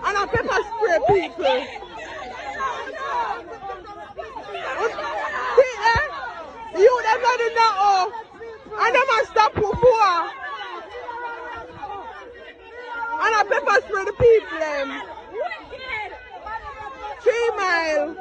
And I pepper spray people. See, you never did know. And them a stop for poor. And I pepper spray the people. 3 miles.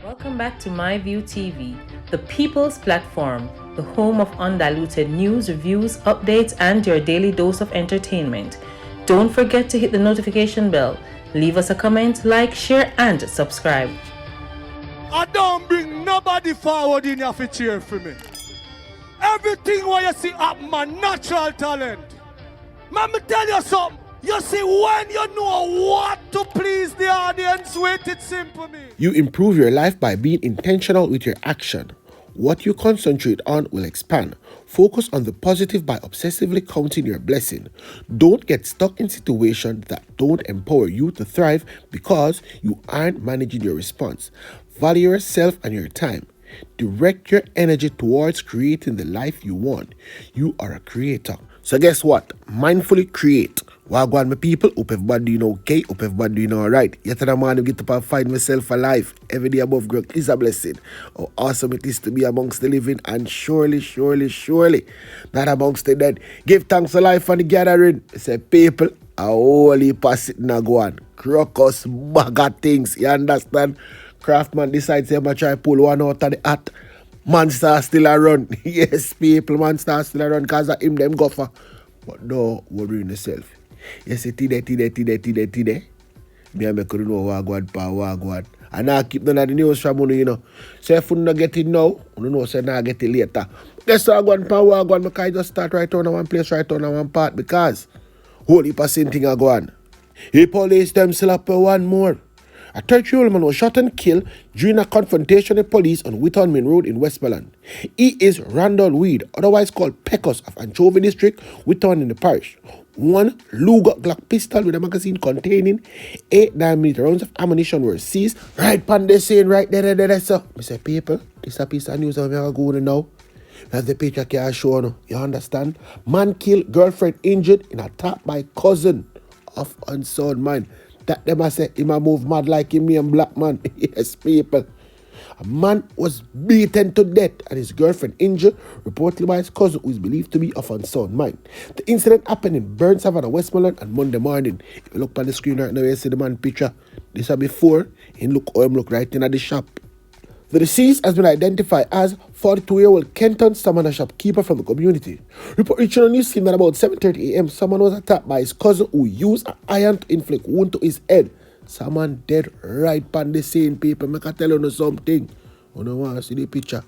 Welcome back to MyView TV, the people's platform, the home of undiluted news, reviews, updates, and your daily dose of entertainment. Don't forget to hit the notification bell, leave us a comment, like, share, and subscribe. I don't bring nobody forward in your cheer for me. Everything what you see up my natural talent. Let me tell you something. You see, when you know what to please the audience with, it's simple me. You improve your life by being intentional with your action. What you concentrate on will expand. Focus on the positive by obsessively counting your blessing. Don't get stuck in situations that don't empower you to thrive because you aren't managing your response. Value yourself and your time. Direct your energy towards creating the life you want. You are a creator. So guess what? Mindfully create. Wagwan my people, hope everybody doing okay, hope everybody doing alright. Yet another morning get up and find myself alive. Every day above ground is a blessing. How awesome it is to be amongst the living and surely not amongst the dead. Give thanks to life and the gathering. I say people, a whole heap of sitting and go on. Crocus, bag of things, you understand? Craftman decides to try pull one out of the hat. Monster still a run. Yes, people, monster still a run because of him them gopher. But no worry yourself. You see, today. Me and me couldn't know wagwan. And I keep none of the news from you know. So if you don't get it now, you know, so now get it later. Guess wagwan, because I just start right on one place, right on one part, because whole heap of same thing are going. He police them Sląpweh one more. A 30-year-old man was shot and killed during a confrontation with police on Whitton Main Road in Westmoreland. He is Randall Weed, otherwise called Pecos of Anchovy District, Whitton in the parish. One Luger Glock pistol with a magazine containing 8 9mm rounds of ammunition were seized. Right pan the scene, right there, sir. I say, people, this is a piece of news I'm going to know. As the picture can show you, you understand? Man killed, girlfriend injured in attack by cousin of unsound man. That them I say him a move mad like him named Blackman. Yes, people. A man was beaten to death and his girlfriend injured, reportedly by his cousin who is believed to be of unsound mind. The incident happened in Burn Savannah, Westmoreland on Monday morning. If you look on the screen right now, you see the man picture. This is before he look right in at the shop. The deceased has been identified as 42-year-old Kenton, someone a shopkeeper from the community. Report reaching on news team that about 7:30 a.m. someone was attacked by his cousin who used an iron to inflict wound to his head. Someone dead right on the scene, people. I can tell you something. You don't want to see the picture.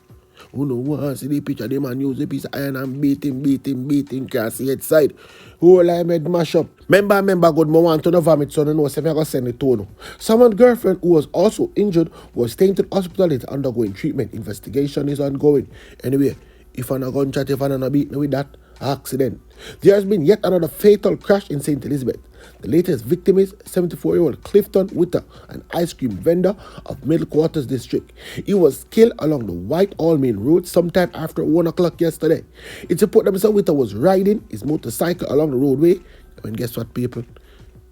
You don't want to see the picture. The man used a piece of iron and beat him. Can't see it side. Whole I made mash up. Remember, good man want to know vomit, so no know if I go send it to you. Someone's girlfriend who was also injured was taken to the hospital and undergoing treatment. Investigation is ongoing. Anyway, if I'm not going to chat, if I'm not beating with that accident. There has been yet another fatal crash in St. Elizabeth. The latest victim is 74-year-old Clifton Witter, an ice cream vendor of Middle Quarters District. He was killed along the Whitehall Main Road sometime after 1 o'clock yesterday. It's reported that Mr. Witter was riding his motorcycle along the roadway. And guess what, people?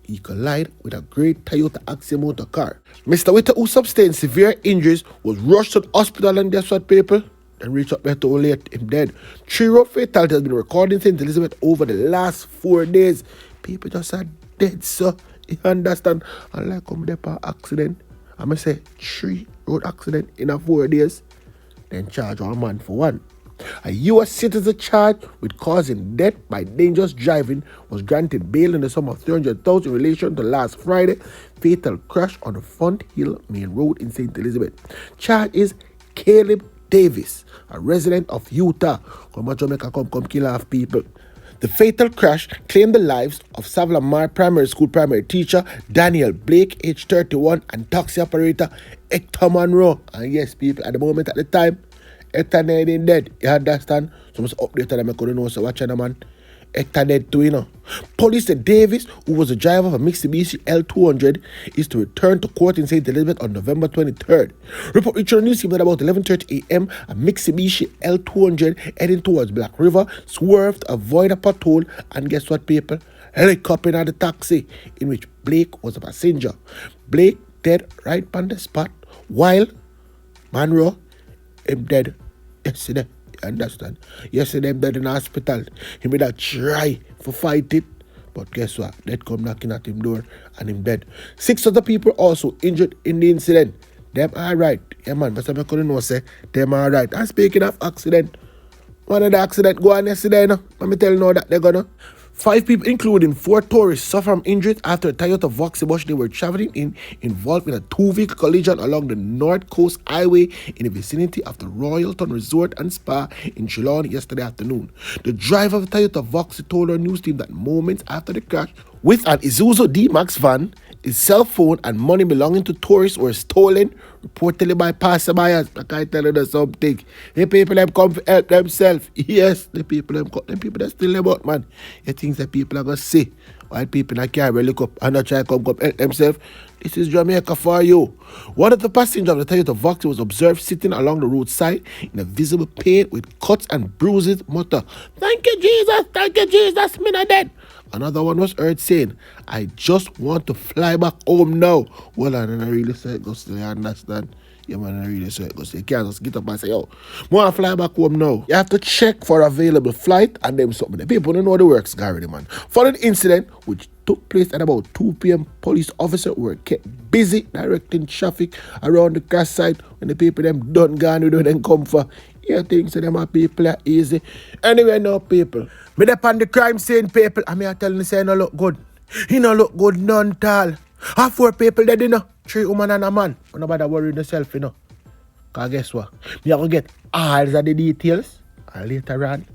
He collided with a great Toyota Axia motor car. Mr. Witter, who sustained severe injuries, was rushed to the hospital, and guess what, people? And reached up there to late him dead. 3 road fatalities has been recorded in St. Elizabeth over the last 4 days. People just are dead, sir. You understand? Unlike come there for accident, I'm going to say 3 road accident in 4 days. Then charge one man for one. A U.S. citizen charged with causing death by dangerous driving was granted bail in the sum of $300,000 in relation to last Friday fatal crash on the Front Hill Main Road in St. Elizabeth. Charge is Caleb Davis, a resident of Utah. Come on, Jamaica, come kill off people. The fatal crash claimed the lives of Savlamar Primary School primary teacher Daniel Blake, age 31, and taxi operator Hector Monroe. And yes, people, at the moment, at the time, Hector ain't dead. You understand? So must update them. I couldn't know. So watch out, man. Hector dead too, you know. Police said Davis, who was the driver of a Mitsubishi L200, is to return to court in St. Elizabeth on November 23rd. Report reached the news team that about 11:30 a.m., a Mitsubishi L200 heading towards Black River swerved to avoid a pothole, and guess what, people? Helicopter in the taxi, in which Blake was a passenger. Blake dead right on the spot, while Monroe him dead yesterday. Understand? Yesterday, him dead in the hospital. He made a try for fight it, but guess what? Death come knocking at him door and him dead. 6 other people also injured in the incident. Them alright. Yeah, man, but I couldn't know, say, them alright. And speaking of accident, one of the accident go on yesterday, no? Let me tell you now that they're gonna. 5 people, including 4 tourists, suffer from injuries after a Toyota Vauxhall bus they were traveling in involved in a 2-vehicle collision along the North Coast Highway in the vicinity of the Royalton Resort and Spa in Geelong yesterday afternoon. The driver of the Toyota Vauxhall told our news team that moments after the crash, with an Isuzu D-Max van, his cell phone and money belonging to tourists were stolen, reportedly by passerbyers. I can't tell you something. The people them come to help themselves. Yes, the people that still about, man. You think that people are going to say, while people that can't really look up and not try to come help themselves? This is Jamaica for you. One of the passengers of the Toyota Vauxhall was observed sitting along the roadside in a visible pain with cuts and bruises, mutter, thank you, Jesus, me not dead. Another one was heard saying, I just want to fly back home now. Well, I don't really say it goes to you understand? Yeah, man, I really say it goes to you. Can't just get up and say, yo, I want to fly back home now. You have to check for available flight and them something. The people don't know the works, Gary, man. Following the incident, which took place at about 2 p.m., police officers were kept busy directing traffic around the crash site when the people them done gone, we don't then come for. You think so them are people are easy. Anyway, now people. Me dey on the crime scene, people. And me are telling you say no look good. He no look good none tall. 4 people dead, you know. 3 women and a man. Nobody worry yourself, you know. Cause guess what? Me are gonna get all of the details. And later on,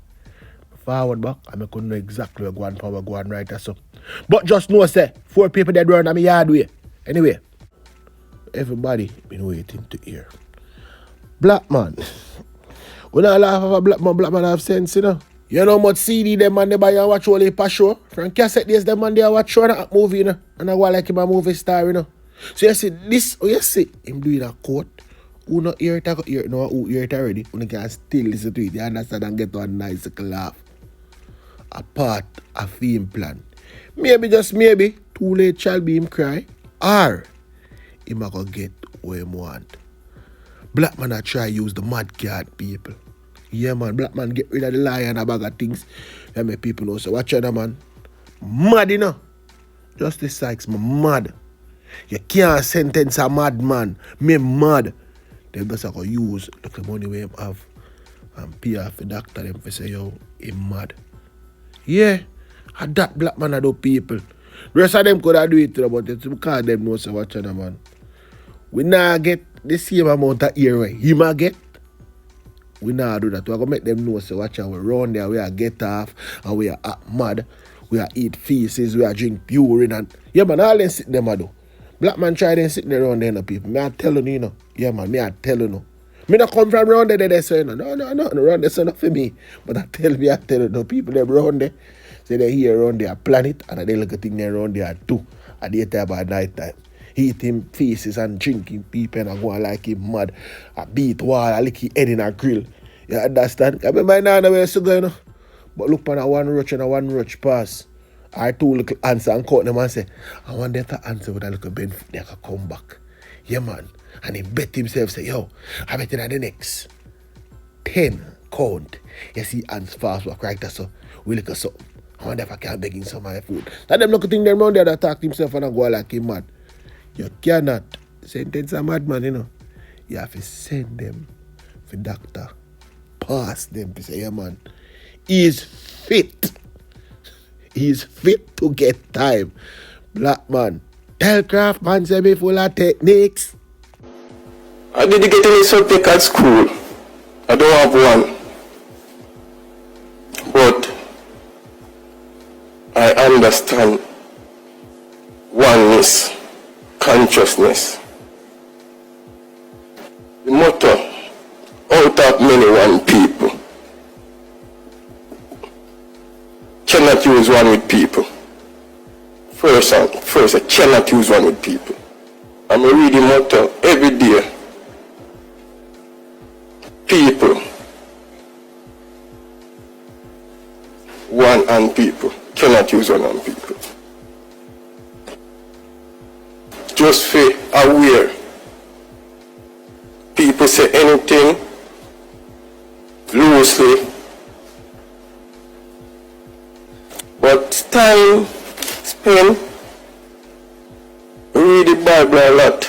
forward back, I couldn't know exactly where go on right or so. But just know say 4 people dead run on my yard way. Anyway, everybody been waiting to hear. Blackman. We not laugh of a Blackman have sense, you know. You know how much CD them man they buy and watch all the past show? From cassette days them man they watch show and movie, you know. And I go like him a movie star, you know. So you see this, you see him doing a quote. Who not hear it, who hear it already, who can still listen to it, you understand, and get one nice laugh. A part of film plan. Maybe, just maybe, too late shall be him cry. Or him a go get what him want. Blackman a try use the mad card, people. Yeah, man, Blackman get rid of the lie and a bag of things. That make people know. So watch out, man. Mad, you know. Justice Sykes, mad. You can't sentence a madman. Me mad. Them just have to use the money we have and pay off the doctor them for say, yo, him mad. Yeah, and that Blackman a do people. The rest of them could have do it, but it's because them know so watch out, man. We not get the same amount of ear he might get. We not do that. We're gonna make them know so watch out. We run there, we are get off, and we are mad, we are eat feces, we are drink urine, and yeah, man, all them sit them a do. Blackman try them sitting around there, no people. Me I telling you, know. Yeah, man, me I telling you. Me not come from around there, they say, no, around there, so not for me. But I tell you, no, people them around there, say they here around there, planet, and they look at things around there too. At the time at night time. Eating faces and drinking people and going like him mad. I beat wall, I lick his head in a grill. You understand? I remember now the way it's going, you know. But look on a one roach pass. I 2 little answer and caught them and say, I want them to answer with a little benefit, they can come back. Yeah, man. And he bet himself, say, yo, I bet in the next 10 count. You see hands fast work right there, so we look at something. I wonder if I can beg him some of my food. And them look at things them around there that attack himself and go like him mad. You cannot sentence a madman, you know. You have to send them for doctor. Pass them to say, yeah, man, he's fit. He's fit to get time. Blackman. Tell Craftman say me full of techniques. I didn't get any subject at school. I don't have one. But I understand oneness, consciousness. The motto, out of many one people. Cannot use one with people. First, I cannot use one with people. I'm reading motto every day. People. One and people. Cannot use one and people. Just be aware. People say anything loosely, but time spent read the Bible a lot.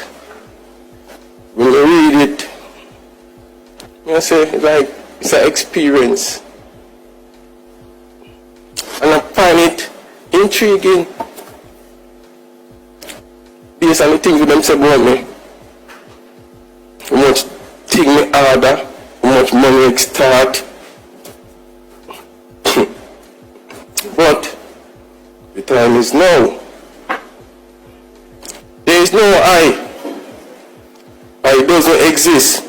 When you read it, you say like it's an experience, and I find it intriguing based on the things them say about me. How much thing me order, how much money extort. But the time is now. There is no I. I doesn't exist.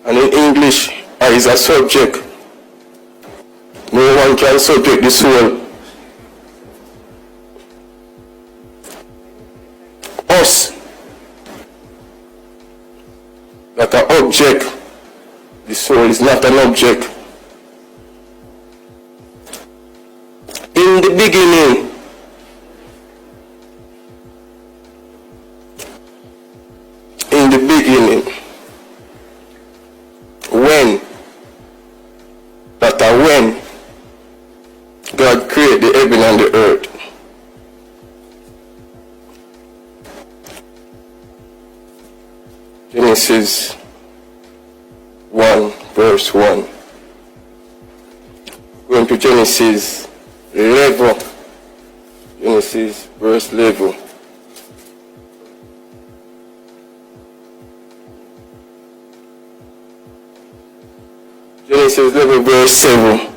And in English, I is a subject. No one can subject the soul. Us. That an object. The soul is not an object. In the beginning, when God created the heaven and the earth. Genesis 1 verse 1. Going to Genesis 11. Genesis verse 11. Genesis 11 verse 7.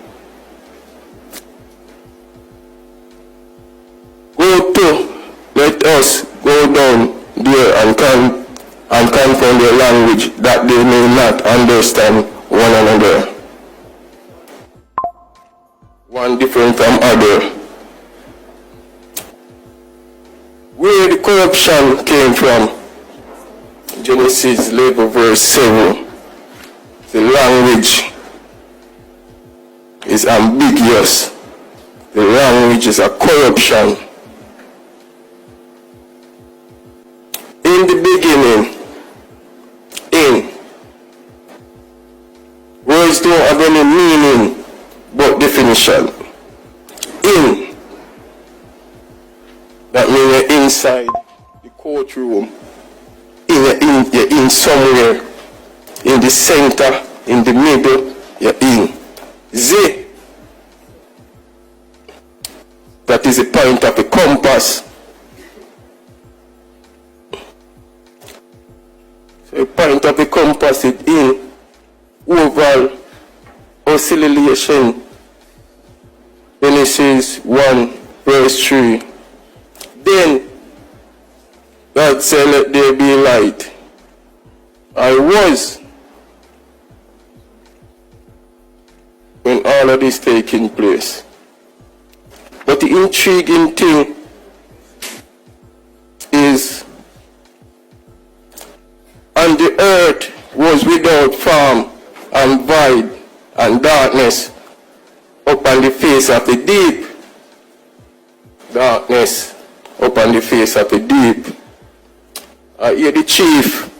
Let us go down there and confound their language, that they may not understand one another. One different from other. Where the corruption came from? Genesis 11 verse 7. The language is ambiguous. The language is a corruption. In the beginning, in. Words don't have any meaning but definition. In. That means you're inside the courtroom. You're in somewhere. In the center, in the middle, you're in. Z. That is the point of the compass. So the point of the compass is in, oval, oscillation. Genesis 1 verse 3. Then God said, let there be light. I was. When all of this taking place. But the intriguing thing is, and the earth was without form and void and darkness upon the face of the deep. Darkness upon the face of the deep. I hear the chief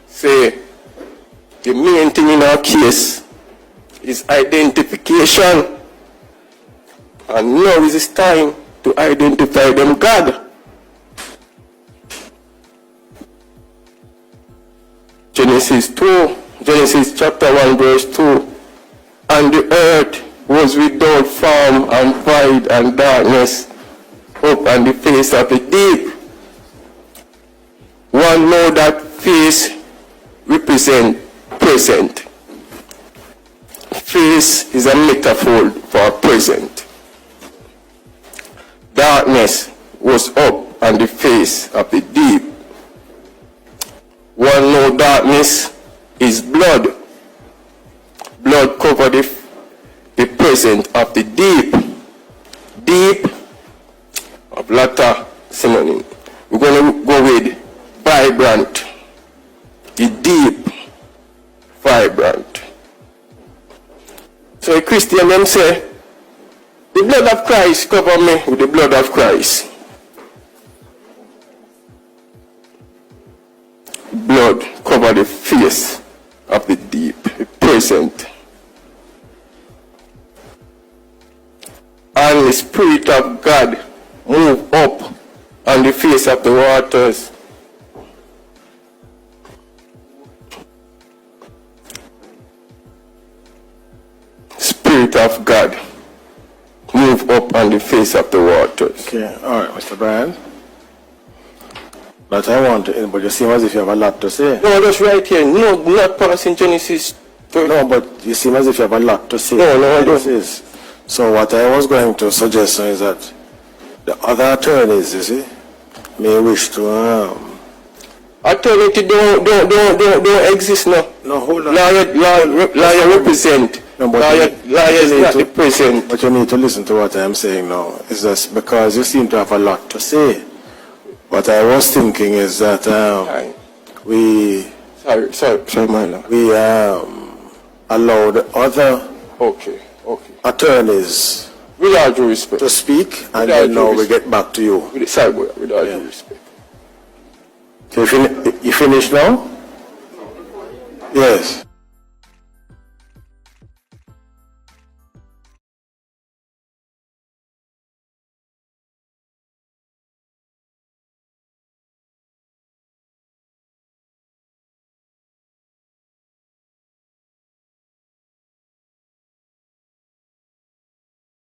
say, the main thing in our case is identification. And now is this time to identify them God. Genesis chapter 1 verse 2. And the earth was without form and void and darkness upon the face of the deep. One know that face represent present. Face is a metaphor for present. darkness was up on the face of the deep. While no darkness is blood. Blood covered the presence of the deep. Deep of latter synonym. We're going to go with vibrant. The deep, vibrant. So a Christian them say, the blood of Christ cover me with the blood of Christ. Blood cover the face of the deep, the present. And the Spirit of God move up on the face of the waters. Spirit of God move up on the face of the waters. Okay, all right, Mr. Brian. But I want to, but you seem as if you have a lot to say. No, that's right here. No, not passing Genesis 30. No, but you seem as if you have a lot to say. No, I don't. So what I was going to suggest is that the other attorneys, you see, may wish to Attorney don't exist now. No, hold on. Lawyer represent. No, but lawyer is not the present. But you need to listen to what I'm saying now. It's just because you seem to have a lot to say. What I was thinking is that we Sorry, my lord. we allow the other Okay. attorneys With all due respect. to speak, and With all then due now we respect. get back to you. With all due respect. So you finish now? Yes.